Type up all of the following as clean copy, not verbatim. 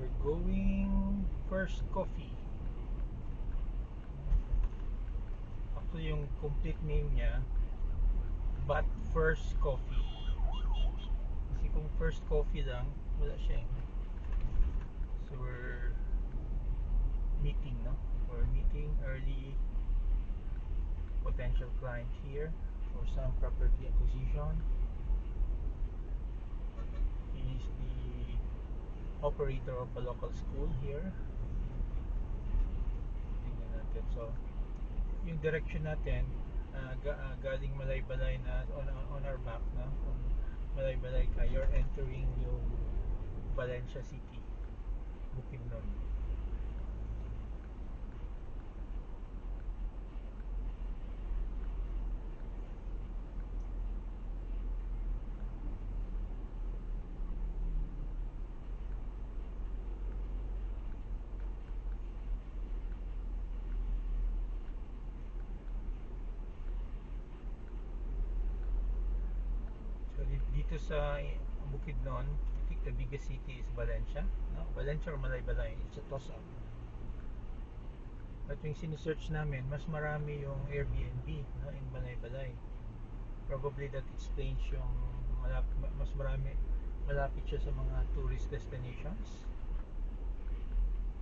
We're going First Coffee. Actually, yung complete name niya, But First Coffee. Kasi kung First Coffee lang, wala siya eh. So we're meeting, no? We're meeting early potential client here for some property acquisition. He is the operator of a local school here. Tingnan natin. So, yung direction natin, galing Malaybalay na on our map na. Kung Malaybalay ka, you're entering yung Valencia City, Bukidnon. So dito sa Bukidnon, I think the biggest city is Valencia, no? Valencia or Malaybalay, it's a toss-up. At yung sinesearch namin, mas marami yung Airbnb, no, in Malaybalay. Probably that explains yung mas marami, malapit siya sa mga tourist destinations.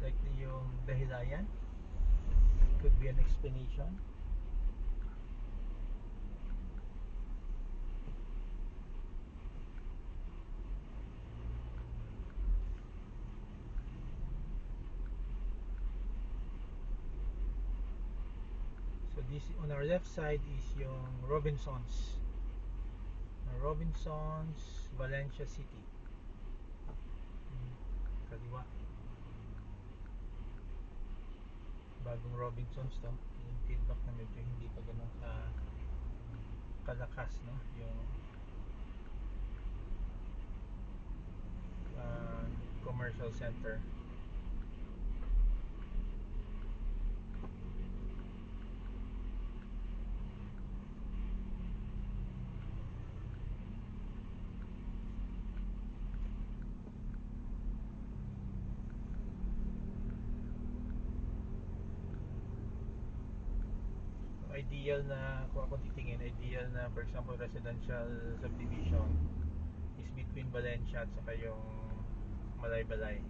Like yung Dahilayan, could be an explanation. So this on our left side is yung Robinsons. Robinsons, Valencia City. Kaliwa. Bagong Robinsons to. Yung feedback na medyo hindi pa ganun kalakas, no? Yung commercial center. Ideal na, kung ako titingin, ideal na for example residential subdivision is between Valencia at saka yung Malaybalay.